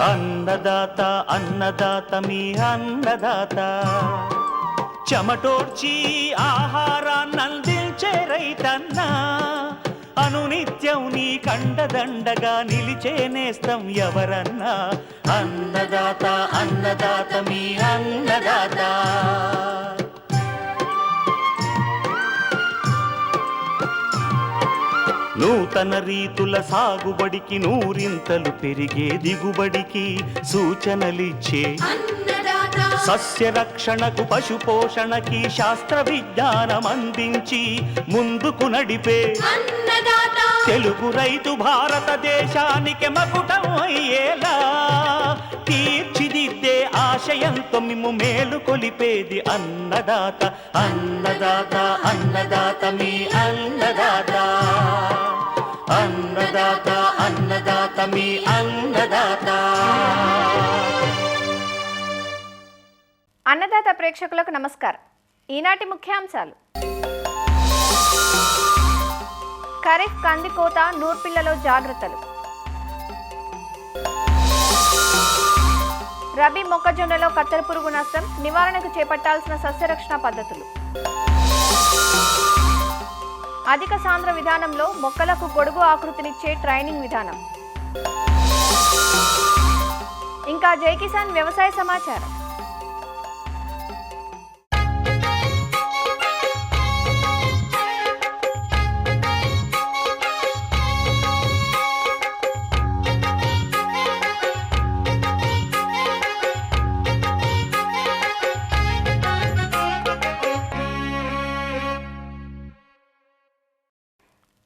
అన్నదాత అన్నదాత మీ అన్నదాత చెమటోడ్చి ఆహారాన్నందించే రైతన్నా అనునిత్యం నీ కండదండగా నిలిచే నేస్తం ఎవరన్నా అన్నదాత అన్నదాత మీ అన్నదాత. నూతన రీతుల సాగుబడికి నూరింతలు పెరిగే దిగుబడికి సూచనలిచ్చే సస్య రక్షణకు పశు పోషణకి శాస్త్ర విజ్ఞానం అందించి ముందుకు నడిపే తెలుగు రైతు భారతదేశానికి మకుటం అయ్యేలా తీర్చిదిద్దే ఆశయంతో మిమ్ము మేలు కొలిపేది అన్నదాత అన్నదాత అన్నదాత మీ అన్నదాత అన్నదాత అన్నదాత మీ అన్నదాత. అన్నదాత ప్రేక్షకులకు నమస్కారం. ఈనాటి ముఖ్యాంశాలు: ఖరీఫ్ కందికోత నూర్పిళ్లలో జాగ్రత్తలు, రబీ మొక్కజొన్నలో కత్తెర పురుగు నష్టం నివారణకు చేపట్టాల్సిన సస్యరక్షణ పద్ధతులు, అధిక సాంద్ర విధానంలో మొక్కలకు గొడుగు ఆకృతినిచ్చే ట్రైనింగ్ విధానం, ఇంకా జై కిసాన్ వ్యవసాయ సమాచారం.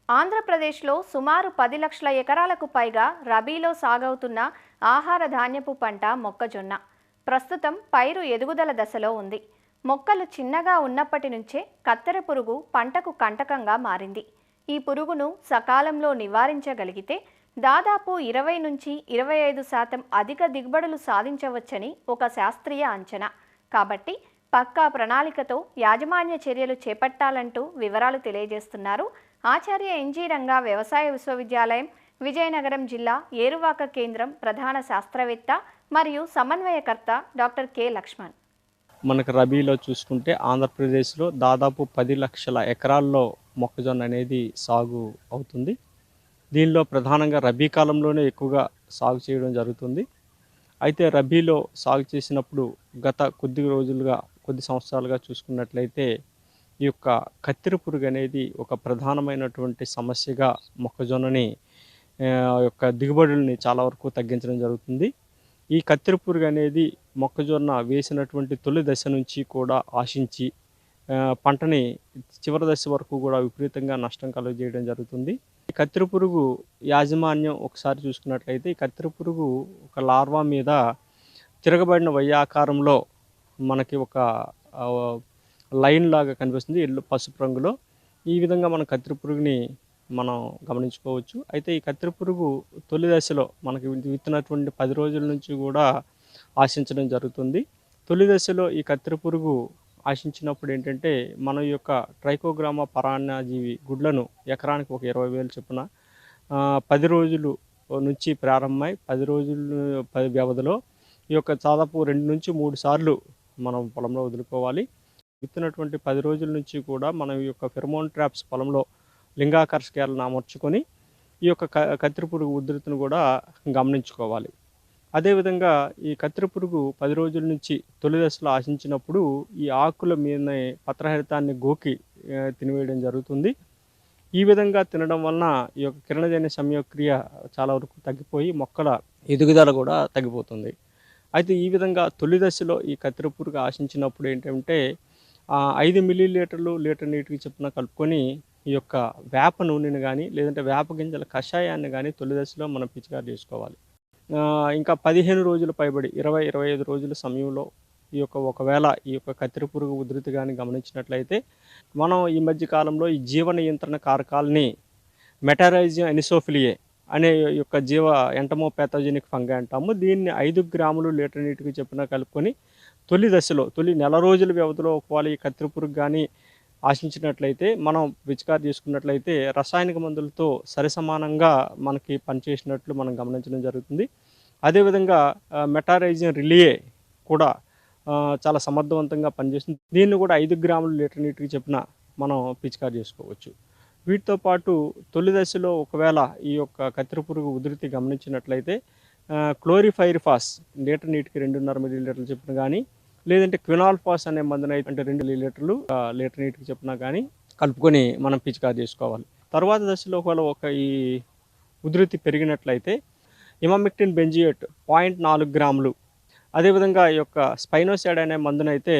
ఆంధ్రప్రదేశ్లో సుమారు 10 లక్షల ఎకరాలకు పైగా రబీలో సాగవుతున్న ఆహార ధాన్యపు పంట మొక్కజొన్న. ప్రస్తుతం పైరు ఎదుగుదల దశలో ఉంది. మొక్కలు చిన్నగా ఉన్నప్పటి నుంచే కత్తెర పురుగు పంటకు కంటకంగా మారింది. ఈ పురుగును సకాలంలో నివారించగలిగితే దాదాపు 20 నుంచి 25% అధిక దిగుబడులు సాధించవచ్చని ఒక శాస్త్రీయ అంచనా. కాబట్టి పక్కా ప్రణాళికతో యాజమాన్య చర్యలు చేపట్టాలంటూ వివరాలు తెలియజేస్తున్నారు ఆచార్య ఎన్జీ రంగా వ్యవసాయ విశ్వవిద్యాలయం, విజయనగరం జిల్లా ఏరువాక కేంద్రం ప్రధాన శాస్త్రవేత్త మరియు సమన్వయకర్త డాక్టర్ కె లక్ష్మణ్. మనకు రబీలో చూసుకుంటే ఆంధ్రప్రదేశ్లో దాదాపు 10 లక్షల ఎకరాల్లో మొక్కజొన్న అనేది సాగు అవుతుంది. దీనిలో ప్రధానంగా రబీ కాలంలోనే ఎక్కువగా సాగు చేయడం జరుగుతుంది. అయితే రబీలో సాగు చేసినప్పుడు గత కొద్ది సంవత్సరాలుగా చూసుకున్నట్లయితే ఈ యొక్క కత్తెర పురుగు అనేది ఒక ప్రధానమైనటువంటి సమస్యగా మొక్కజొన్నని యొక్క దిగుబడుల్ని చాలా వరకు తగ్గించడం జరుగుతుంది. ఈ కత్తెర పురుగు అనేది మొక్కజొన్న వేసినటువంటి తొలి దశ నుంచి కూడా ఆశించి పంటని చివరి దశ వరకు కూడా విపరీతంగా నష్టం కలుగజేయడం జరుగుతుంది. ఈ కత్తెర పురుగు యాజమాన్యం ఒకసారి చూసుకున్నట్లయితే ఈ కత్తెర పురుగు ఒక లార్వా మీద తిరగబడిన వయ్యాకారంలో మనకి ఒక లైన్ లాగా కనిపిస్తుంది పసుపు రంగులో. ఈ విధంగా మన కత్తెర పురుగుని మనం గమనించుకోవచ్చు. అయితే ఈ కత్తెర పురుగు తొలి దశలో మనకి విత్తినటువంటి 10 రోజుల నుంచి కూడా ఆశించడం జరుగుతుంది. తొలి దశలో ఈ కత్తెర పురుగు ఆశించినప్పుడు ఏంటంటే మన యొక్క ట్రైకోగ్రామా పరాన్నజీవి గుడ్లను ఎకరానికి ఒక 20,000 చొప్పున 10 రోజులు నుంచి ప్రారంభమై 10 రోజుల వ్యవధిలో ఈ యొక్క దాదాపు 2 నుంచి 3 సార్లు మనం పొలంలో వదులుకోవాలి. విత్తినటువంటి 10 రోజుల నుంచి కూడా మనం ఈ యొక్క ఫెరమోన్ ట్రాప్స్ పొలంలో లింగాకర్షకాలను అమర్చుకొని ఈ యొక్క కత్తెర పురుగు ఉధృతిని కూడా గమనించుకోవాలి. అదేవిధంగా ఈ కత్తెర పురుగు 10 రోజుల నుంచి తొలి దశలో ఆశించినప్పుడు ఈ ఆకుల మీద పత్రహరితాన్ని గోకి తినివేయడం జరుగుతుంది. ఈ విధంగా తినడం వలన ఈ యొక్క కిరణజన్య సంయోగక్రియ చాలా వరకు తగ్గిపోయి మొక్కల ఎదుగుదల కూడా తగ్గిపోతుంది. అయితే ఈ విధంగా తొలి దశలో ఈ కత్తెర పురుగు ఆశించినప్పుడు ఏంటంటే 5 మిల్లీలీటర్లు లీటర్ నీటికి చొప్పున కలుపుకొని ఈ యొక్క వేప నూనెని కానీ లేదంటే వేప గింజల కషాయాన్ని కానీ తొలి దశలో మనం పిచికారి చేసుకోవాలి. ఇంకా 15 రోజుల పైబడి 20-25 రోజుల సమయంలో ఈ యొక్క ఒకవేళ ఈ యొక్క కత్తెర పురుగు ఉధృతి కానీ గమనించినట్లయితే మనం ఈ మధ్య కాలంలో ఈ జీవ నియంత్రణ కారకాలని మెటారైజియం ఎనిసోఫిలియే అనే యొక్క జీవ ఎంటమోపాథోజెనిక్ ఫంగై అంటాము. దీన్ని 5 గ్రాములు లీటర్ నీటికి చొప్పున కలుపుకొని తొలి దశలో తొలి నెల రోజుల వ్యవధిలో ఒకవేళ ఈ కత్తెర పురుగు కానీ ఆశించినట్లయితే మనం పిచికారి చేసుకున్నట్లయితే రసాయనిక మందులతో సరిసమానంగా మనకి పనిచేసినట్లు మనం గమనించడం జరుగుతుంది. అదేవిధంగా మెటారైజిన్ రిలియే కూడా చాలా సమర్థవంతంగా పనిచేస్తుంది. దీన్ని కూడా 5 గ్రాములు లీటర్ నీటికి చొప్పున మనం పిచికారి చేసుకోవచ్చు. వీటితో పాటు తొలి దశలో ఒకవేళ ఈ యొక్క కత్తెర పురుగు ఉధృతి గమనించినట్లయితే క్లోరిఫైరిఫాస్ లీటర్ నీటికి 2.5 మిల్లీలీటర్లు చొప్పున కానీ, లేదంటే క్వినాల్ఫాస్ అనే మందున అంటే 2 మిల్లీలీటర్లు లీటర్ నీటికి చొప్పున కానీ కలుపుకొని మనం పిచికారి చేసుకోవాలి. తర్వాత దశలో ఒకవేళ ఈ ఉధృతి పెరిగినట్లయితే ఇమామెక్టిన్ బెంజియేట్ 0.4 గ్రాములు, అదేవిధంగా ఈ యొక్క స్పైనోసైడ్ అనే మందునైతే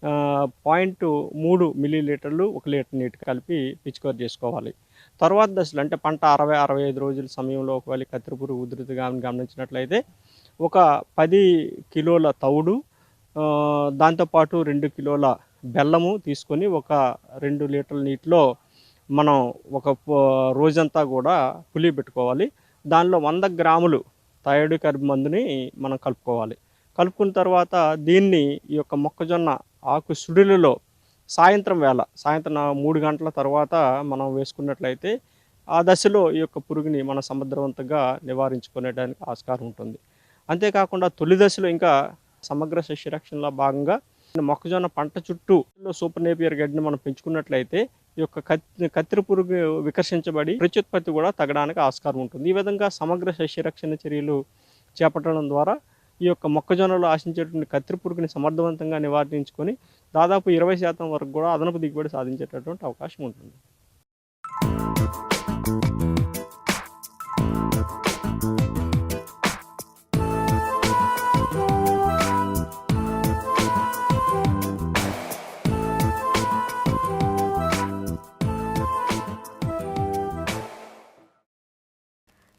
0.3 మిల్లీలీటర్లు 1 లీటర్ నీటికి కలిపి పిచికారి చేసుకోవాలి. తర్వాత దశలు అంటే పంట 60-65 రోజుల సమయంలో ఒకవేళ కత్తెర పురుగు ఉధృతి గమనించినట్లయితే ఒక 10 కిలోల తవుడు, దాంతోపాటు 2 కిలోల బెల్లము తీసుకొని ఒక 2 లీటర్ల నీటిలో మనం ఒక రోజంతా కూడా పులియబెట్టుకోవాలి. దానిలో 100 గ్రాములు థయోడికర్బ్ మందుని మనం కలుపుకోవాలి. కలుపుకున్న తర్వాత దీన్ని ఈ యొక్క మొక్కజొన్న ఆకు సుడులలో సాయంత్రం 3 గంటల తర్వాత మనం వేసుకున్నట్లయితే ఆ దశలో ఈ యొక్క పురుగుని మనం సమర్థవంతంగా నివారించుకునేడానికి ఆస్కారం ఉంటుంది. అంతేకాకుండా తొలి దశలో ఇంకా సమగ్ర సస్యరక్షణలో భాగంగా మొక్కజొన్న పంట చుట్టూ సూపర్ నేపియర్ గడ్డిని మనం పెంచుకున్నట్లయితే ఈ యొక్క కత్తెర పురుగు వికర్షించబడి ప్రత్యుత్పత్తి కూడా తగ్గడానికి ఆస్కారం ఉంటుంది. ఈ విధంగా సమగ్ర సస్యరక్షణ చర్యలు చేపట్టడం ద్వారా ఈ యొక్క మొక్కజొన్నలో ఆశించేటువంటి కత్తెర పురుగుని సమర్థవంతంగా నివారించుకొని దాదాపు 20% వరకు కూడా అదనపు దిగుబడి సాధించేటటువంటి అవకాశం ఉంటుంది.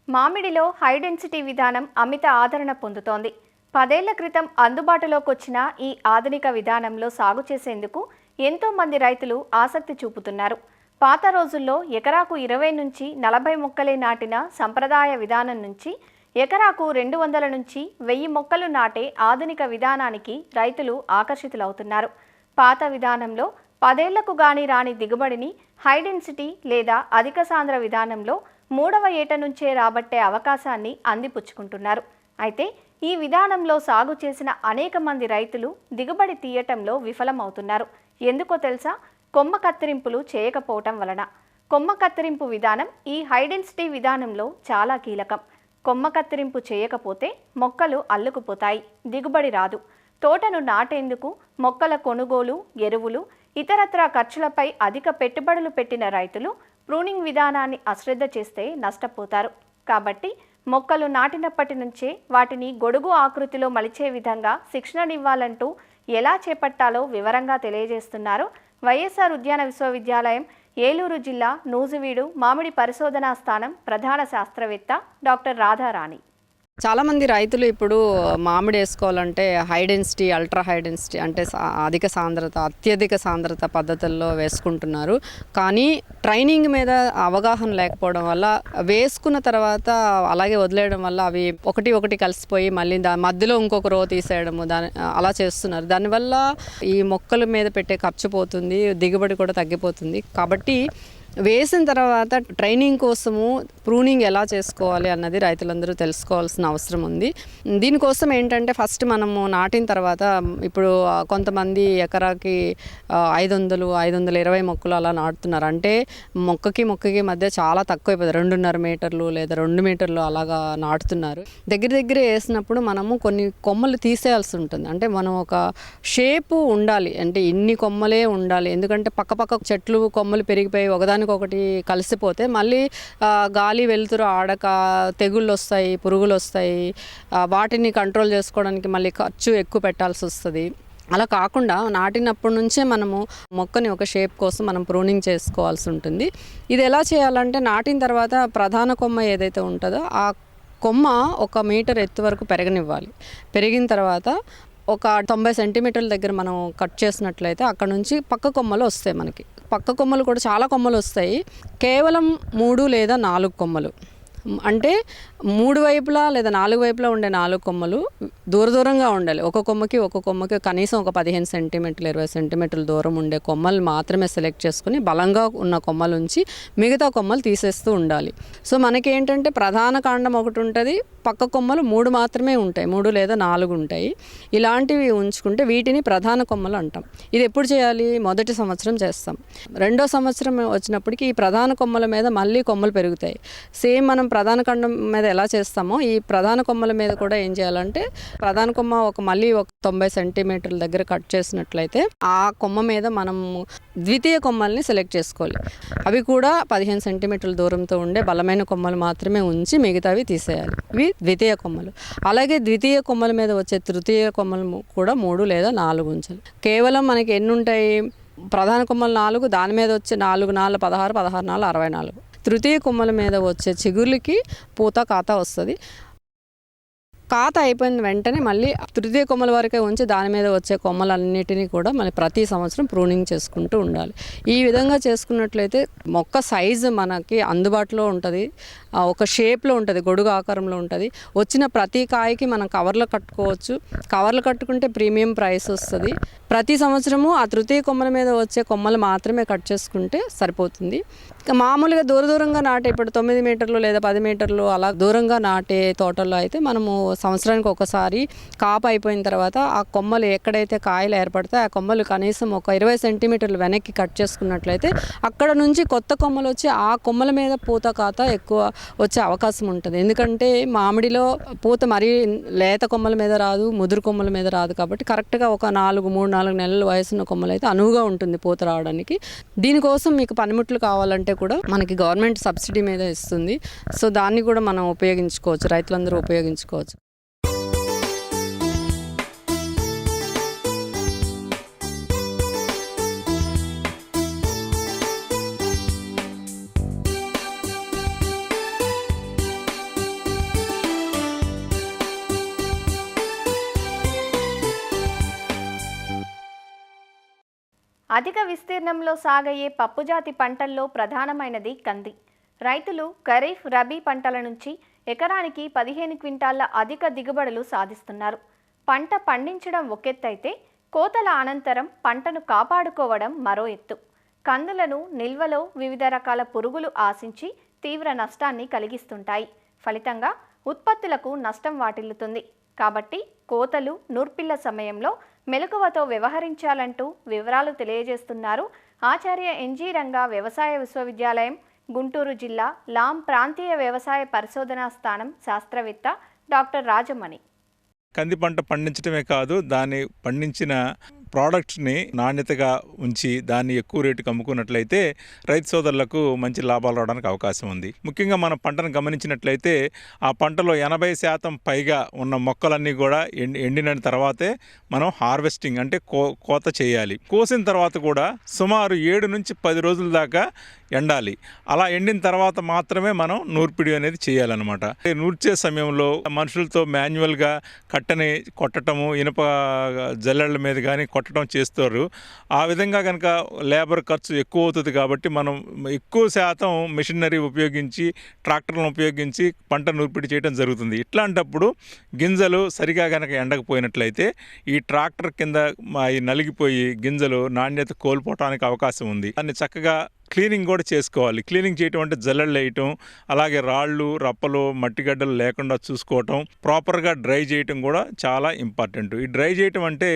మామిడిలో హై డెన్సిటీ విధానం అమిత ఆదరణ పొందుతోంది. 10 ఏళ్ల క్రితం అందుబాటులోకి వచ్చిన ఈ ఆధునిక విధానంలో సాగు చేసేందుకు ఎంతో మంది రైతులు ఆసక్తి చూపుతున్నారు. పాత రోజుల్లో ఎకరాకు 20 నుంచి 40 మొక్కలే నాటిన సంప్రదాయ విధానం నుంచి ఎకరాకు 200 నుంచి 1000 మొక్కలు నాటే ఆధునిక విధానానికి రైతులు ఆకర్షితులవుతున్నారు. పాత విధానంలో 10 ఏళ్లకు గాని రాని దిగుబడిని హై డెన్సిటీ లేదా అధిక సాంద్ర విధానంలో 3వ ఏట నుంచే రాబట్టే అవకాశాన్ని అందిపుచ్చుకుంటున్నారు. అయితే ఈ విధానంలో సాగు చేసిన అనేక మంది రైతులు దిగుబడి తీయటంలో విఫలమవుతున్నారు. ఎందుకో తెలుసా? కొమ్మ కత్తిరింపులు చేయకపోవటం వలన. కొమ్మ కత్తిరింపు విధానం ఈ హై డెన్సిటీ విధానంలో చాలా కీలకం. కొమ్మ కత్తిరింపు చేయకపోతే మొక్కలు అల్లుకుపోతాయి, దిగుబడి రాదు. తోటను నాటేందుకు మొక్కల కొనుగోలు, ఎరువులు, ఇతరత్రా ఖర్చులపై అధిక పెట్టుబడులు పెట్టిన రైతులు ప్రూనింగ్ విధానాన్ని అశ్రద్ధ చేస్తే నష్టపోతారు. కాబట్టి మొక్కలు నాటినప్పటి నుంచే వాటిని గొడుగు ఆకృతిలో మలిచే విధంగా శిక్షణనివ్వాలంటూ ఎలా చేపట్టాలో వివరంగా తెలియజేస్తున్నారు వైఎస్ఆర్ ఉద్యాన విశ్వవిద్యాలయం ఏలూరు జిల్లా నూజివీడు మామిడి పరిశోధనా స్థానం ప్రధాన శాస్త్రవేత్త డాక్టర్ రాధారాణి. చాలామంది రైతులు ఇప్పుడు మామిడి వేసుకోవాలంటే high density, ultra high density అంటే అధిక సాంద్రత, అత్యధిక సాంద్రత పద్ధతుల్లో వేసుకుంటున్నారు. కానీ ట్రైనింగ్ మీద అవగాహన లేకపోవడం వల్ల వేసుకున్న తర్వాత అలాగే వదిలేయడం వల్ల అవి ఒకటి కలిసిపోయి మళ్ళీ మధ్యలో ఇంకొక రో తీసేయడము అలా చేస్తున్నారు. దానివల్ల ఈ మొక్కల మీద పెట్టే ఖర్చు పోతుంది, దిగుబడి కూడా తగ్గిపోతుంది. కాబట్టి వేసిన తర్వాత ట్రైనింగ్ కోసము ప్రూనింగ్ ఎలా చేసుకోవాలి అన్నది రైతులందరూ తెలుసుకోవాల్సిన అవసరం ఉంది. దీనికోసం ఏంటంటే ఫస్ట్ మనము నాటిన తర్వాత ఇప్పుడు కొంతమంది ఎకరాకి 520 మొక్కలు అలా నాటుతున్నారు. అంటే మొక్కకి మధ్య చాలా తక్కువ అయిపోతుంది. 2.5 మీటర్లు లేదా 2 మీటర్లు అలాగా నాటుతున్నారు. దగ్గర వేసినప్పుడు మనము కొన్ని కొమ్మలు తీసేయాల్సి ఉంటుంది. అంటే మనం ఒక షేపు ఉండాలి, అంటే ఇన్ని కొమ్మలే ఉండాలి. ఎందుకంటే పక్క చెట్లు కొమ్మలు పెరిగిపోయి ఒకటి కలిసిపోతే మళ్ళీ గాలి వెలుతురు ఆడక తెగుళ్ళు వస్తాయి, పురుగులు వస్తాయి. వాటిని కంట్రోల్ చేసుకోవడానికి మళ్ళీ ఖర్చు ఎక్కువ పెట్టాల్సి వస్తుంది. అలా కాకుండా నాటినప్పటి నుంచే మనము మొక్కని ఒక షేప్ కోసం మనం ప్రూనింగ్ చేసుకోవాల్సి ఉంటుంది. ఇది ఎలా చేయాలంటే నాటిన తర్వాత ప్రధాన కొమ్మ ఏదైతే ఉంటుందో ఆ కొమ్మ 1 మీటర్ ఎత్తు వరకు పెరగనివ్వాలి. పెరిగిన తర్వాత ఒక 90 సెంటీమీటర్ల దగ్గర మనం కట్ చేసినట్లయితే అక్కడ నుంచి పక్క కొమ్మలు వస్తాయి. మనకి పక్క కొమ్మలు కూడా చాలా కొమ్మలు వస్తాయి. కేవలం 3 లేదా 4 కొమ్మలు, అంటే 3 వైపులా లేదా 4 వైపులా ఉండే 4 కొమ్మలు దూరంగా ఉండాలి. ఒక కొమ్మకి కనీసం ఒక 15 సెంటీమీటర్లు 20 సెంటీమీటర్ల దూరం ఉండే కొమ్మలు మాత్రమే సెలెక్ట్ చేసుకుని బలంగా ఉన్న కొమ్మలు ఉంచి మిగతా కొమ్మలు తీసేస్తూ ఉండాలి. సో మనకి ఏంటంటే ప్రధాన కాండం ఒకటి ఉంటుంది, పక్క కొమ్మలు 3 మాత్రమే ఉంటాయి, 3 లేదా 4 ఉంటాయి. ఇలాంటివి ఉంచుకుంటే వీటిని ప్రధాన కొమ్మలు అంటాం. ఇది ఎప్పుడు చేయాలి? మొదటి సంవత్సరం చేస్తాం. రెండో సంవత్సరం వచ్చినప్పటికీ ఈ ప్రధాన కొమ్మల మీద మళ్ళీ కొమ్మలు పెరుగుతాయి. సేమ్ మనం ప్రధాన కాండం మీద ఎలా చేస్తామో ఈ ప్రధాన కొమ్మల మీద కూడా ఏం చేయాలంటే ప్రధాన కొమ్మ మళ్ళీ ఒక 90 సెంటీమీటర్ల దగ్గర కట్ చేసినట్లయితే ఆ కొమ్మ మీద మనం ద్వితీయ కొమ్మల్ని సెలెక్ట్ చేసుకోవాలి. అవి కూడా 15 సెంటీమీటర్ల దూరంతో ఉండే బలమైన కొమ్మలు మాత్రమే ఉంచి మిగతావి తీసేయాలి. ఇవి ద్వితీయ కొమ్మలు. అలాగే ద్వితీయ కొమ్మల మీద వచ్చే తృతీయ కొమ్మలు కూడా 3 లేదా 4 ఉంచాలి. కేవలం మనకి ఎన్ని ఉంటాయి? ప్రధాన కొమ్మలు 4, దాని మీద వచ్చే 4 4 16 16 4 64. తృతీయ కొమ్మల మీద వచ్చే చిగుర్లకి పూత కాత వస్తుంది. కాత అయిపోయిన వెంటనే మళ్ళీ తృతీయ కొమ్మల వరకే ఉంచి దాని మీద వచ్చే కొమ్మలన్నిటినీ కూడా మళ్ళీ ప్రతి సంవత్సరం ప్రూనింగ్ చేసుకుంటూ ఉండాలి. ఈ విధంగా చేసుకున్నట్లయితే మొక్క సైజు మనకి అందుబాటులో ఉంటుంది, ఒక షేప్లో ఉంటుంది, గొడుగు ఆకారంలో ఉంటుంది. వచ్చిన ప్రతి కాయకి మనం కవర్లో కట్టుకోవచ్చు. కవర్లు కట్టుకుంటే ప్రీమియం ప్రైస్ వస్తుంది. ప్రతి సంవత్సరము ఆ తృతీయ కొమ్మల మీద వచ్చే కొమ్మలు మాత్రమే కట్ చేసుకుంటే సరిపోతుంది. మామూలుగా దూరంగా నాటే ఇప్పుడు 9 మీటర్లు లేదా 10 మీటర్లు అలా దూరంగా నాటే తోటల్లో అయితే మనము సంవత్సరానికి ఒకసారి కాపు అయిపోయిన తర్వాత ఆ కొమ్మలు ఎక్కడైతే కాయలు ఏర్పడతాయి ఆ కొమ్మలు కనీసం ఒక 20 సెంటీమీటర్లు వెనక్కి కట్ చేసుకున్నట్లయితే అక్కడ నుంచి కొత్త కొమ్మలు వచ్చి ఆ కొమ్మల మీద పూత కాత ఎక్కువ వచ్చే అవకాశం ఉంటుంది. ఎందుకంటే మామిడిలో పూత మరీ లేత కొమ్మల మీద రాదు, ముదురు కొమ్మల మీద రాదు. కాబట్టి కరెక్ట్గా ఒక 3-4 నెలల వయసున్న కొమ్మలు అయితే అనువుగా ఉంటుంది పూత రావడానికి. దీనికోసం మీకు పనిముట్లు కావాలంటే కూడా మనకి గవర్నమెంట్ సబ్సిడీ మీద ఇస్తుంది. సో దాన్ని కూడా మనం ఉపయోగించుకోవచ్చు, రైతులందరూ ఉపయోగించుకోవచ్చు. అధిక విస్తీర్ణంలో సాగయ్యే పప్పుజాతి పంటల్లో ప్రధానమైనది కంది. రైతులు ఖరీఫ్, రబీ పంటల నుంచి ఎకరానికి 15 క్వింటాళ్ల అధిక దిగుబడులు సాధిస్తున్నారు. పంట పండించడం ఒకెత్తైతే కోతల అనంతరం పంటను కాపాడుకోవడం మరో ఎత్తు. కందులను నిల్వలో వివిధ రకాల పురుగులు ఆశించి తీవ్ర నష్టాన్ని కలిగిస్తుంటాయి. ఫలితంగా ఉత్పత్తులకు నష్టం వాటిల్లుతుంది. కాబట్టి కోతలు, నూర్పిళ్ల సమయంలో మెలకువతో వ్యవహరించాలంటూ వివరాలు తెలియజేస్తున్నారు ఆచార్య ఎన్జీ రంగా వ్యవసాయ విశ్వవిద్యాలయం, గుంటూరు జిల్లా లాం ప్రాంతీయ వ్యవసాయ పరిశోధనా స్థానం శాస్త్రవేత్త డాక్టర్ రాజమణి. కంది పంట పండించడమే కాదు, దాన్ని పండించిన ప్రోడక్ట్స్ని నాణ్యతగా ఉంచి దాన్ని ఎక్కువ రేటుకి అమ్ముకున్నట్లయితే రైతు సోదరులకు మంచి లాభాలు రావడానికి అవకాశం ఉంది. ముఖ్యంగా మన పంటను గమనించినట్లయితే ఆ పంటలో 80% పైగా ఉన్న మొక్కలన్నీ కూడా ఎండిన తర్వాతే మనం హార్వెస్టింగ్ అంటే కోత చేయాలి. కోసిన తర్వాత కూడా సుమారు 7 నుంచి 10 రోజుల దాకా ఎండాలి. అలా ఎండిన తర్వాత మాత్రమే మనం నూర్పిడి అనేది చేయాలన్నమాట. నూర్చే సమయంలో మనుషులతో మాన్యువల్గా కట్టని కొట్టడము, ఇనుప జల్లెళ్ళ మీద కానీ కొట్టడం చేస్తారు. ఆ విధంగా కనుక లేబర్ ఖర్చు ఎక్కువ అవుతుంది. కాబట్టి మనం ఎక్కువ శాతం మెషినరీ ఉపయోగించి, ట్రాక్టర్లను ఉపయోగించి పంట నూర్పిడి చేయడం జరుగుతుంది. ఇట్లాంటప్పుడు గింజలు సరిగా కనుక ఎండకపోయినట్లయితే ఈ ట్రాక్టర్ కింద నలిగిపోయి గింజలు నాణ్యత కోల్పోవడానికి అవకాశం ఉంది. దాన్ని చక్కగా క్లీనింగ్ కూడా చేసుకోవాలి. క్లీనింగ్ చేయటం అంటే జల్లెళ్ళు వేయటం, అలాగే రాళ్ళు, రప్పలు, మట్టిగడ్డలు లేకుండా చూసుకోవటం, ప్రాపర్గా డ్రై చేయటం కూడా చాలా ఇంపార్టెంట్. ఈ డ్రై చేయటం అంటే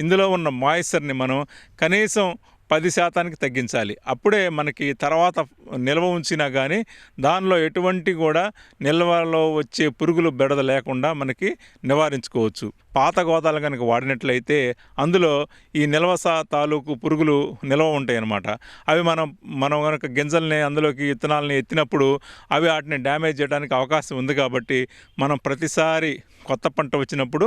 ఇందులో ఉన్న మాయిశ్చర్ని మనం కనీసం 10% తగ్గించాలి. అప్పుడే మనకి తర్వాత నిల్వ ఉంచినా కానీ దానిలో ఎటువంటి కూడా నిల్వలో వచ్చే పురుగులు బెడద లేకుండా మనకి నివారించుకోవచ్చు. పాత గోతాలు కనుక వాడినట్లయితే అందులో ఈ నిల్వ తాలూకు పురుగులు నిల్వ ఉంటాయి అన్నమాట. అవి మనం కనుక గింజల్ని అందులోకి విత్తనాలని ఎత్తినప్పుడు అవి వాటిని డ్యామేజ్ చేయడానికి అవకాశం ఉంది. కాబట్టి మనం ప్రతిసారి కొత్త పంట వచ్చినప్పుడు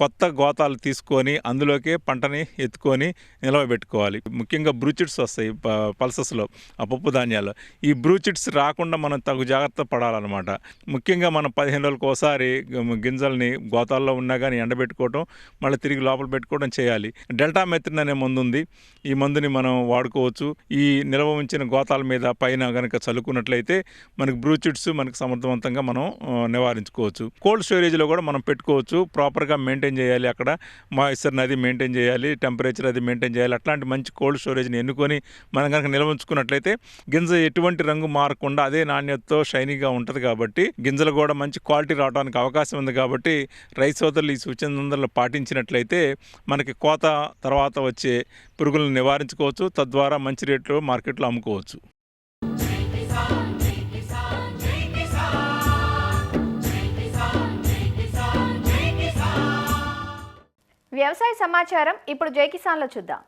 కొత్త గోతాలు తీసుకొని అందులోకే పంటని ఎత్తుకొని నిలవబెట్టుకోవాలి. ముఖ్యంగా బ్రూచిట్స్ వస్తాయి పల్సెస్లో, ఆ పప్పు ధాన్యాలు. ఈ బ్రూచిట్స్ రాకుండా మనం తగు జాగ్రత్త పడాలన్నమాట. ముఖ్యంగా మనం 15 రోజులకు ఒకసారి గింజల్ని గోతాల్లో ఉన్నా కానీ ఎండబెట్టుకోవటం, మళ్ళీ తిరిగి లోపల పెట్టుకోవడం చేయాలి. డెల్టా మెథిన్ అనే మందు ఉంది. ఈ మందుని మనం వాడుకోవచ్చు. ఈ నిల్వ ఉంచిన గోతాల మీద పైన కనుక చల్లుకున్నట్లయితే మనకి బ్రూచిట్స్ మనకి సమర్థవంతంగా మనం నివారించుకోవచ్చు. కోల్డ్ స్టోరేజ్లో కూడా మనం పెట్టుకోవచ్చు. ప్రాపర్గా మెయింటైన్ చేయాలి. అక్కడ మాయిశ్చర్ని అది మెయింటైన్ చేయాలి, టెంపరేచర్ అది మెయింటైన్ చేయాలి. అట్లాంటి మంచి కోల్డ్ స్టోరేజ్ని ఎన్నుకొని మనం కనుక నిల్వ ఉంచుకున్నట్లయితే గింజ ఎటువంటి రంగు మారకుండా అదే నాణ్యతతో షైనీగా ఉంటుంది. కాబట్టి గింజలు కూడా మంచి క్వాలిటీ రావడానికి అవకాశం ఉంది. కాబట్టి రైతు సోదరులు ఈ సూచనలు పాటించినట్లయితే మనకి కోత తర్వాత వచ్చే పురుగులను నివారించుకోవచ్చు. తద్వారా మంచి రేట్లో మార్కెట్లో అమ్ముకోవచ్చు. వ్యవసాయ సమాచారం ఇప్పుడు జై కిసాన్లో చూద్దాం.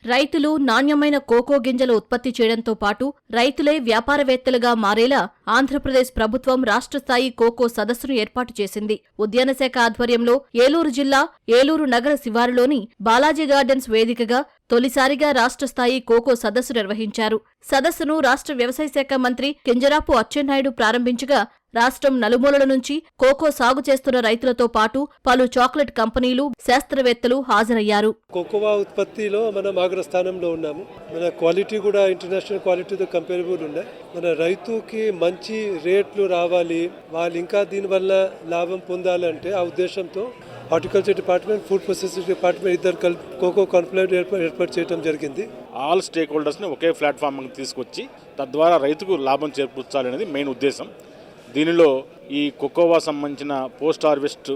రైతులు నాణ్యమైన కోకో గింజలు ఉత్పత్తి చేయడంతో పాటు రైతులే వ్యాపారవేత్తలుగా మారేలా ఆంధ్రప్రదేశ్ ప్రభుత్వం రాష్ట్ర స్థాయి కోకో సదస్సును ఏర్పాటు చేసింది. ఉద్యాన శాఖ ఆధ్వర్యంలో ఏలూరు జిల్లా ఏలూరు నగర శివారులోని బాలాజీ గార్డెన్స్ వేదికగా తొలిసారిగా రాష్ట్ర స్థాయి కోకో సదస్సు నిర్వహించారు. సదస్సును రాష్ట్ర వ్యవసాయ శాఖ మంత్రి కింజరాపు అచ్చెన్నాయుడు ప్రారంభించగా రాష్ట్రం నలుమూలల నుంచి కోకో సాగు చేస్తున్న రైతులతో పాటు పలు చాక్లెట్ కంపెనీలు, శాస్త్రవేత్తలు హాజరయ్యారు. కోకోవా ఉత్పత్తిలో మనం అగ్రస్థానంలో ఉన్నాము. మన క్వాలిటీ కూడా ఇంటర్నేషనల్ క్వాలిటీతో కంపేరబుల్ ఉన్నాయి. మన రైతుకి మంచి రేట్లు రావాలి, వాళ్ళు ఇంకా దీనివల్ల లాభం పొందాలంటే ఆ ఉద్దేశంతో horticulture department, food processing department ఇద్దరు కలిపి కోకో కాన్క్లేవ్ ఏర్పాటు చేయడం జరిగింది. ఆల్ స్టేక్ హోల్డర్స్ని ఒకే ప్లాట్ఫామ్కి తీసుకొచ్చి తద్వారా రైతుకు లాభం చేకూర్చాలనేది మెయిన్ ఉద్దేశం. దీనిలో ఈ కోకోవా సంబంధించిన పోస్ట్ హార్వెస్ట్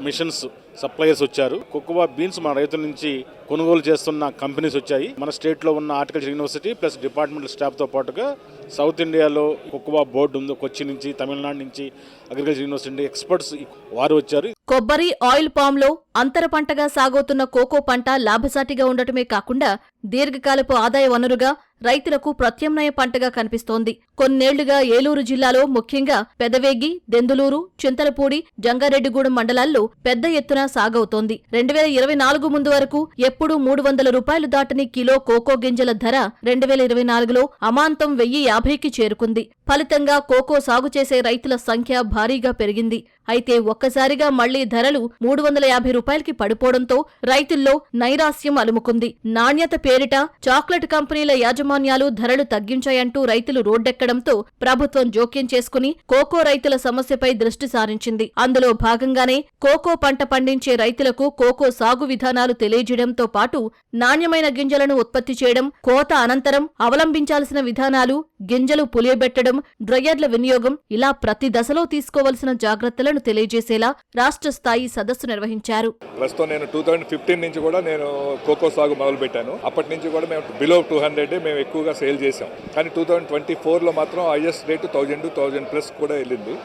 మిషన్స్ సప్లయర్స్ వచ్చారు. కోకోవా బీన్స్ మన రైతుల నుంచి కొనుగోలు చేస్తున్న కంపెనీస్ వచ్చాయి. మన స్టేట్లో ఉన్న హార్టికల్చర్ యూనివర్సిటీ ప్లస్ డిపార్ట్మెంటల్ స్టాఫ్తో పాటుగా సౌత్ ఇండియాలో కోకోవా బోర్డు ఉంది, కొచ్చి నుంచి, తమిళనాడు నుంచి అగ్రికల్చర్ యూనివర్సిటీ ఎక్స్పర్ట్స్ వారు వచ్చారు. కొబ్బరి, ఆయిల్ పామ్లో అంతర పంటగా సాగుతున్న కోకో పంట లాభసాటిగా ఉండటమే కాకుండా దీర్ఘకాలపు ఆదాయ వనరుగా రైతులకు ప్రత్యామ్నాయ పంటగా కనిపిస్తోంది. కొన్నేళ్లుగా ఏలూరు జిల్లాలో ముఖ్యంగా పెదవేగి, దెందులూరు, చింతలపూడి, జంగారెడ్డిగూడెం మండలాల్లో పెద్ద ఎత్తున సాగవుతోంది. 2024 ముందు వరకు ఎప్పుడూ 300 రూపాయలు దాటని కిలో కోకో గింజల ధర 2024లో అమాంతం 1050కి చేరుకుంది. ఫలితంగా కోకో సాగు చేసే రైతుల సంఖ్య భారీగా పెరిగింది. అయితే ఒక్కసారిగా మళ్లీ ధరలు 350 రూపాయలకి పడిపోవడంతో రైతుల్లో నైరాస్యం అలుముకుంది. నాణ్యత పేరిట చాక్లెట్ కంపెనీల యాజమాన్యాలు ధరలు తగ్గించాయంటూ రైతులు రోడ్డెక్కడంతో ప్రభుత్వం జోక్యం చేసుకుని కోకో రైతుల సమస్యపై దృష్టి సారించింది. అందులో భాగంగానే కోకో పంట పండించే రైతులకు కోకో సాగు విధానాలు తెలియజేయడంతో పాటు నాణ్యమైన గింజలను ఉత్పత్తి చేయడం, కోత అనంతరం అవలంబించాల్సిన విధానాలు, గింజలు పులియబెట్టడం, డ్రయర్ల వినియోగం ఇలా ప్రతి దశలో తీసుకోవలసిన జాగ్రత్తలను తెలియజేసేలా రాష్ట్ర స్థాయి సదస్సు నిర్వహించారు. ప్రస్తుతం నేను 2015 నుంచి కూడా నేను కోకో సాగు మొదలు పెట్టాను. అప్పటి నుంచి కూడా మేము బిలో 200 మేము ఎక్కువగా సేల్ చేసాం. కానీ 2024లో మాత్రం హైయెస్ట్ రేటు 1000+ కూడా వెళ్ళింది.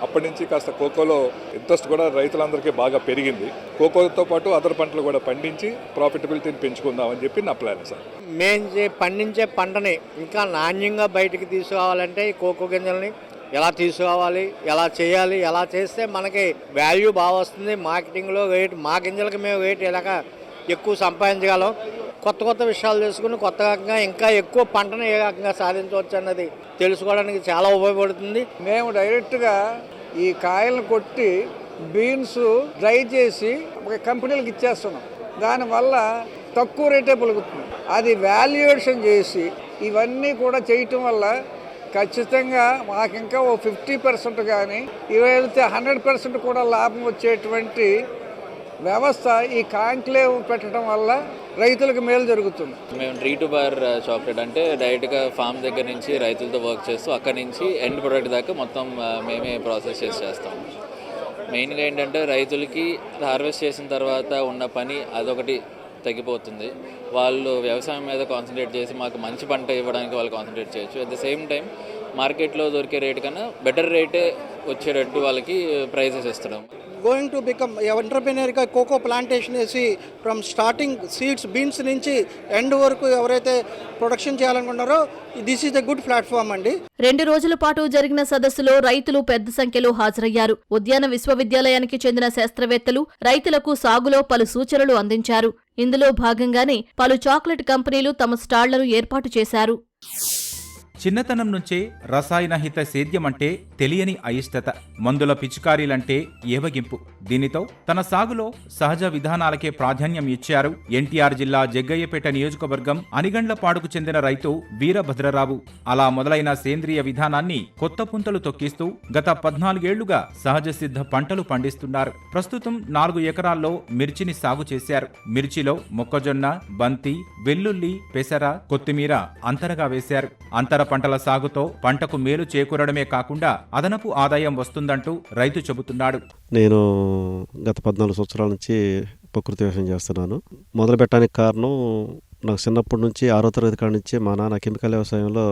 అప్పటి నుంచి కాస్త కోకోలో ఇంట్రెస్ట్ కూడా రైతులందరికీ బాగా పెరిగింది. కోకోతో పాటు అదర్ పంటలు కూడా పండించి ప్రాఫిటబిలిటీని పెంచుకుందామని చెప్పి నా ప్లాన్ సార్. మేము పండించే పంటని ఇంకా నాణ్యంగా బయటికి తీసుకురావాలంటే ఈ కోకో గింజల్ని ఎలా తీసుకురావాలి, ఎలా చేయాలి, ఎలా చేస్తే మనకి వాల్యూ బాగా వస్తుంది. మార్కెటింగ్లో రేట్, మా గింజలకి మేము రేట్ ఎలాగ ఎక్కువ సంపాదించగలం, కొత్త కొత్త విషయాలు తెలుసుకుని కొత్త రకంగా ఇంకా ఎక్కువ పంటను ఏ రకంగా సాధించవచ్చు అన్నది తెలుసుకోవడానికి చాలా ఉపయోగపడుతుంది. మేము డైరెక్ట్గా ఈ కాయలను కొట్టి బీన్స్ డ్రై చేసి కంపెనీలకు ఇచ్చేస్తున్నాం. దానివల్ల తక్కువ రేటే పలుకుతుంది. అది వాల్యుయేషన్ చేసి ఇవన్నీ కూడా చేయటం వల్ల ఖచ్చితంగా మాకు ఇంకా ఓ 50% కానీ ఇవి వెళ్తే 100% కూడా లాభం వచ్చేటువంటి వ్యవస్థ ఈ కాంక్లేవ్ పెట్టడం వల్ల రైతులకు మేలు జరుగుతుంది. మేము ట్రీ టు బార్ చాక్లెట్ అంటే డైరెక్ట్గా ఫామ్ దగ్గర నుంచి రైతులతో వర్క్ చేస్తూ అక్కడి నుంచి ఎండ్ ప్రొడక్ట్ దాకా మొత్తం మేమే ప్రాసెస్ చేస్తాము. మెయిన్గా ఏంటంటే రైతులకి హార్వెస్ట్ చేసిన తర్వాత ఉన్న పని అదొకటి తగ్గిపోతుంది. వాళ్ళు వ్యవసాయం మీద కాన్సన్ట్రేట్ చేసి మాకు మంచి పంట ఇవ్వడానికి వాళ్ళు కాన్సన్ట్రేట్ చేయొచ్చు. అట్ ద సేమ్ టైం మార్కెట్లో దొరికే రేటు కన్నా బెటర్ రేటే వచ్చేటట్టు వాళ్ళకి ప్రైజెస్ ఇస్తున్నాం. గోయింగ్ టు బికమ్ ఎంటర్ప్రెన్యూర్గా కోకో ప్లాంటేషన్ వేసి ఫ్రమ్ స్టార్టింగ్ సీడ్స్ బీన్స్ నుంచి ఎండ్ వరకు ఎవరైతే ప్రొడక్షన్ చేయాలనుకున్నారో this is a good platform అండి. 2 రోజుల పాటు జరిగిన సదస్సులో రైతులు పెద్ద సంఖ్యలో హాజరయ్యారు. ఉద్యాన విశ్వవిద్యాలయానికి చెందిన శాస్త్రవేత్తలు రైతులకు సాగులో పలు సూచనలు అందించారు. ఇందులో భాగంగానే పలు చాక్లెట్ కంపెనీలు తమ స్టాళ్లను ఏర్పాటు చేశారు. చిన్నతనం నుంచే రసాయనహిత సేద్యం అంటే తెలియని అయిష్టత, మందుల పిచికారీలంటే ఏవగింపు. దీనితో తన సాగులో సహజ విధానాలకే ప్రాధాన్యం ఇచ్చారు ఎన్టీఆర్ జిల్లా జగ్గయ్యపేట నియోజకవర్గం అనిగండ్లపాడుకు చెందిన రైతు వీరభద్రరావు. అలా మొదలైన సేంద్రియ విధానాన్ని కొత్త పుంతలు తొక్కిస్తూ గత 14 ఏళ్లుగా సహజ సిద్ధ పంటలు పండిస్తున్నారు. ప్రస్తుతం 4 ఎకరాల్లో మిర్చిని సాగు చేశారు. మిర్చిలో మొక్కజొన్న, బంతి, వెల్లుల్లి, పెసర, కొత్తిమీర అంతరగా వేశారు. అంతర పంటల సాగుతో పంటకు మేలు చేకూరడమే కాకుండా అదనపు ఆదాయం వస్తుందంటూ రైతు చెబుతున్నాడు. నేను గత 14 సంవత్సరాల నుంచి ప్రకృతి వ్యవసాయం చేస్తున్నాను. మొదలు పెట్టడానికి కారణం, నాకు చిన్నప్పటి నుంచి 6వ తరగతి కాడి నుంచి మా నాన్న కెమికల్ వ్యవసాయంలో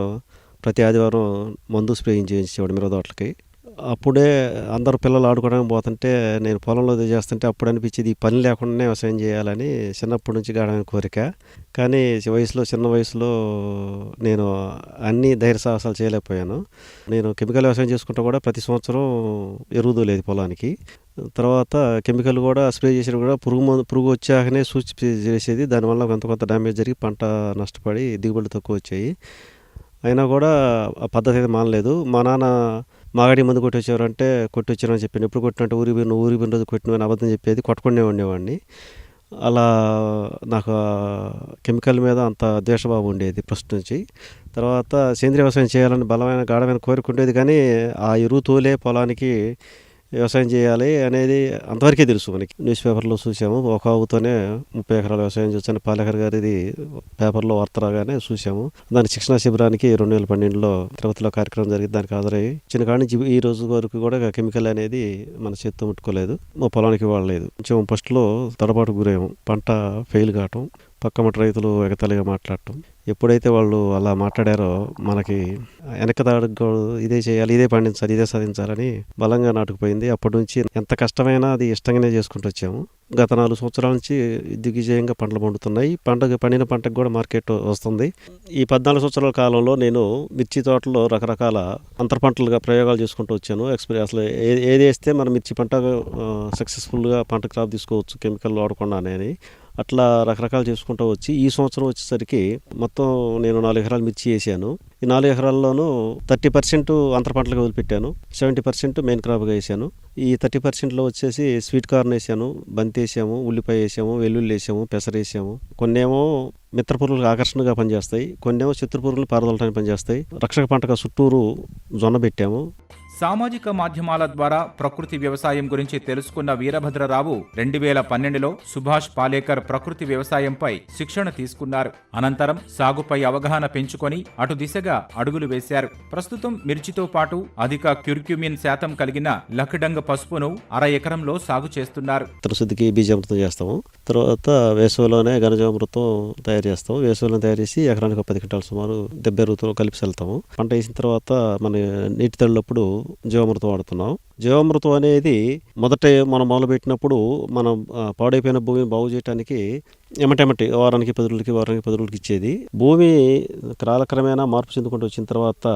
ప్రతి ఆదివారం మందు స్ప్రేయింగ్ చేయించేవాడు మిరప తోటలకి. అప్పుడే అందరూ పిల్లలు ఆడుకోవడానికి పోతుంటే నేను పొలంలో చేస్తుంటే అప్పుడు అనిపించేది ఈ పని లేకుండానే వ్యవసాయం చేయాలని చిన్నప్పటి నుంచి గాఢమైన కోరిక. కానీ చిన్న వయసులో నేను అన్ని ధైర్య సాహసాలు చేయలేకపోయాను. నేను కెమికల్ వ్యవసాయం చేసుకుంటూ కూడా ప్రతి సంవత్సరం ఎరువుదు లేదు పొలానికి. తర్వాత కెమికల్ కూడా స్ప్రే చేసేది కూడా పురుగు వచ్చాకనే సూచి చేసేది. దానివల్ల కొంత డ్యామేజ్ జరిగి పంట నష్టపడి దిగుబడి తక్కువ వచ్చాయి. అయినా కూడా ఆ పద్ధతి అయితే మానలేదు. మా నాన్న మాగడి మందు కొట్టొచ్చారంటే కొట్టొచ్చారని చెప్పాను. ఎప్పుడు కొట్టినట్టు ఊరి పోయిన రోజు కొట్టిన అబద్ధం చెప్పేది, కొట్టకుండా ఉండేవాడిని. అలా నాకు కెమికల్ మీద అంత ద్వేషభావం ఉండేది ఫస్ట్ నుంచి. తర్వాత సేంద్రీయ వ్యవసాయం చేయాలని బలమైన గాఢమైన కోరిక ఉండేది. కానీ ఆ ఎరువు తోలే పొలానికి వ్యవసాయం చేయాలి అనేది అంతవరకే తెలుసు మనకి. న్యూస్ పేపర్లో చూసాము, ఒక ఆవుతోనే 30 ఎకరాల వ్యవసాయం చేస్తాను పాలేకర్ గారిది పేపర్లో వార్త రాగానే చూసాము. దాని శిక్షణా శిబిరానికి 2012లో తిరుపతిలో కార్యక్రమం జరిగింది. దానికి హాజరయ్యి చిన్న కాడి నుంచి ఈ రోజు వరకు కూడా కెమికల్ అనేది మన చేతితో ముట్టుకోలేదు, మా పొలానికి వాడలేదు. కొంచెం ఫస్ట్లో తడబాటు గురయ్యాము. పంట ఫెయిల్ కావటం, పక్కమటి రైతులు ఎగతాళిగా మాట్లాడటం. ఎప్పుడైతే వాళ్ళు అలా మాట్లాడారో మనకి వెనకదాడుకు ఇదే చేయాలి, ఇదే పండించాలి, ఇదే సాధించాలని బలంగా నాటుకుపోయింది. అప్పటి నుంచి ఎంత కష్టమైనా అది ఇష్టంగానే చేసుకుంటూ వచ్చాము. గత 4 సంవత్సరాల నుంచి దిగ్విజయంగా పంటలు పండుతున్నాయి. పండిన పంటకు కూడా మార్కెట్ వస్తుంది. ఈ 14 సంవత్సరాల కాలంలో నేను మిర్చి తోటలో రకరకాల అంతర పంటలుగా ప్రయోగాలు చేసుకుంటూ వచ్చాను. అసలు ఏది వేస్తే మన మిర్చి పంట సక్సెస్ఫుల్గా పంట క్రాప్ తీసుకోవచ్చు కెమికల్ వాడకుండానే అని అట్లా రకరకాలు చేసుకుంటూ వచ్చి ఈ సంవత్సరం వచ్చేసరికి మొత్తం నేను 4 ఎకరాలు మిర్చి వేసాను. ఈ 4 ఎకరాల్లోనూ 30% అంతర పంటలకు వదిలిపెట్టాను, 70% మెయిన్ క్రాప్గా వేసాను. ఈ 30%లో వచ్చేసి స్వీట్ కార్న్ వేసాను, బంతి వేసాము, ఉల్లిపాయ వేసాము, వెల్లుల్లి వేసాము, పెసర వేసాము. కొన్నేమో మిత్ర పురుగులకు ఆకర్షణగా పనిచేస్తాయి, కొన్నేమో శత్రు పురుగులు పారదోలటానికి పనిచేస్తాయి. రక్షక పంటగా చుట్టూరు జొన్న పెట్టాము. సామాజిక మాధ్యమాల ద్వారా ప్రకృతి వ్యవసాయం గురించి తెలుసుకున్న వీరభద్రరావు 2012లో సుభాష్ పాలేకర్ ప్రకృతి వ్యవసాయంపై శిక్షణ తీసుకున్నారు. అనంతరం సాగుపై అవగాహన పెంచుకొని అటు దిశగా అడుగులు వేశారు. ప్రస్తుతం మిర్చితో పాటు అధిక క్యూర్క్యూమిన్ శాతం కలిగిన లఖడంగ పసుపును 1/2 ఎకరంలో సాగు చేస్తున్నారు. శుద్ధికి బీజామృతం చేస్తాము. తర్వాత వేసవిలోనే ఘనజామృతం తయారు చేస్తాము. వేసవిలో తయారు చేసి ఎకరానికి 10 క్వింటాలు సుమారు 70 ఎరువుతో కలిపి వెళ్తాము. పంట వేసిన తర్వాత మన నీటి తడినప్పుడు జీవామృతం వాడుతున్నాం. జీవామృతం అనేది మొదట మనం మొదలుపెట్టినప్పుడు మనం పాడైపోయిన భూమిని బాగు చేయడానికి ఎమటెమటి వారానికి 10 రోజులకి ఇచ్చేది. భూమి కాలక్రమేణా మార్పు చెందుకుంటూ వచ్చిన తర్వాత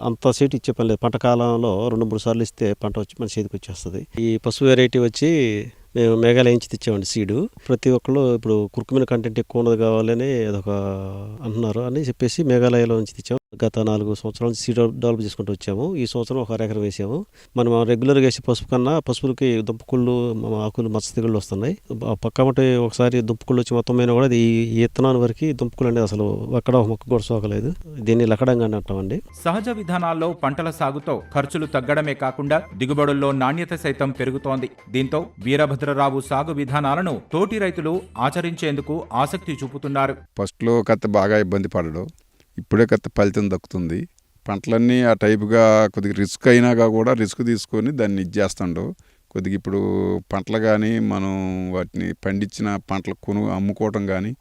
అంత సీటు ఇచ్చే పని లేదు. పంట కాలంలో 2-3 సార్లు ఇస్తే పంట వచ్చి మన చేతికి వచ్చేస్తుంది. ఈ పసుపు వెరైటీ వచ్చి మేము మేఘాలయ నుంచి తెచ్చామండి సీడు. ప్రతి ఒక్కళ్ళు ఇప్పుడు కుర్కుమిన కంటెంట్ ఎక్కువ ఉన్నది కావాలని అదొక అంటున్నారు అని చెప్పేసి మేఘాలయలో నుంచి తెచ్చాము. గత 4 సంవత్సరాల నుంచి సీడ్ డెవలప్ చేసుకుంటూ వచ్చాము. ఈ సంవత్సరం 1 ఎకరం వేసాము. మనం రెగ్యులర్గా వేసే పసుపు కన్నా పసుపులకి దుంపకుళ్ళు, ఆకులు, మచ్చ తెగుళ్ళు వస్తున్నాయి. పక్కమటి ఒకసారి దుంపకుళ్ళు వచ్చి మొత్తం మీద కూడా ఈ ఇత్తనాన్ని వరకు దుంపకుళ్ళు అనేది అసలు అక్కడ ఒక మొక్క కూడా సోకలేదు. దీన్ని లకడంగా అంటామండి. సహజ విధానాల్లో పంటల సాగుతో ఖర్చులు తగ్గడమే కాకుండా దిగుబడుల్లో నాణ్యత సైతం పెరుగుతోంది. దీంతో వీరభద్రరావు సాగు విధానాలను తోటి రైతులు ఆచరించేందుకు ఆసక్తి చూపుతున్నారు. ఫస్ట్లో కత్త బాగా ఇబ్బంది పడడం, ఇప్పుడే కత్త ఫలితం దక్కుతుంది. పంటలన్నీ ఆ టైపుగా కొద్దిగా రిస్క్ అయినాక కూడా రిస్క్ తీసుకొని దాన్ని ఇచ్చేస్తుండో కొద్దిగా ఇప్పుడు పంటలు కానీ మనం వాటిని పండించిన పంటలు అమ్ముకోవటం కానీ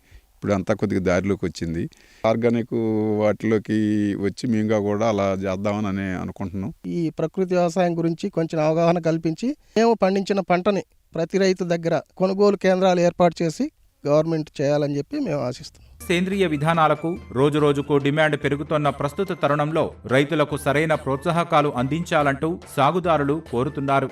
ఇప్పుడు అంతా కొద్దిగా దారిలోకి వచ్చింది. ఆర్గానిక్ వాటిలోకి వచ్చి మేముగా కూడా అలా చేద్దామని అనుకుంటున్నాం. ఈ ప్రకృతి వ్యవసాయం గురించి కొంచెం అవగాహన కల్పించి మేము పండించిన పంటని ప్రతి రైతు దగ్గర కొనుగోలు కేంద్రాలు ఏర్పాటు చేసి గవర్నమెంట్ చేయాలని చెప్పి మేము ఆశిస్తున్నాం. సేంద్రియ విధానాలకు రోజురోజుకు డిమాండ్ పెరుగుతున్న ప్రస్తుత తరుణంలో రైతులకు సరైన ప్రోత్సాహకాలు అందించాలంటూ సాగుదారులు కోరుతున్నారు.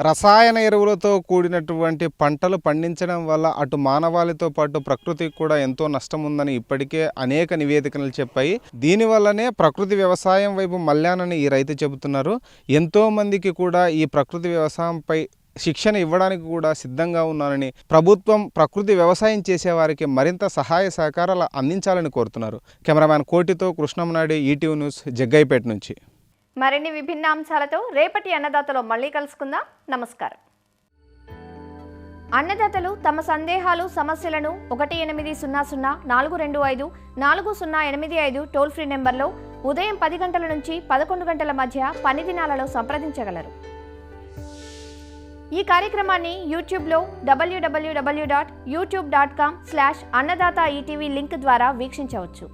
రసాయన ఎరువులతో కూడినటువంటి పంటలు పండించడం వల్ల అటు మానవాళితో పాటు ప్రకృతికి కూడా ఎంతో నష్టం ఉందని ఇప్పటికే అనేక నివేదికలు చెప్పాయి. దీనివల్లనే ప్రకృతి వ్యవసాయం వైపు మళ్ళానని ఈ రైతు చెబుతున్నారు. ఎంతోమందికి కూడా ఈ ప్రకృతి వ్యవసాయంపై శిక్షణ ఇవ్వడానికి కూడా సిద్ధంగా ఉన్నానని, ప్రభుత్వం ప్రకృతి వ్యవసాయం చేసేవారికి మరింత సహాయ సహకారాలు అందించాలని కోరుతున్నారు. కెమెరామ్యాన్ కోటితో కృష్ణంనాయుడు, ఈటీవీ న్యూస్, జగ్గైపేట నుంచి. మరిన్ని విభిన్న అంశాలతో రేపటి అన్నదాతలో మళ్ళీ కలుసుకుందాం. నమస్కారం. అన్నదాతలు తమ సందేహాలు, సమస్యలను 1800-425-4085 టోల్ ఫ్రీ నెంబర్లో ఉదయం 10 గంటల నుంచి 11 గంటల మధ్య పని దినాలలో సంప్రదించగలరు. ఈ కార్యక్రమాన్ని యూట్యూబ్లో www.youtube.com/annadaata ETV లింక్ ద్వారా వీక్షించవచ్చు.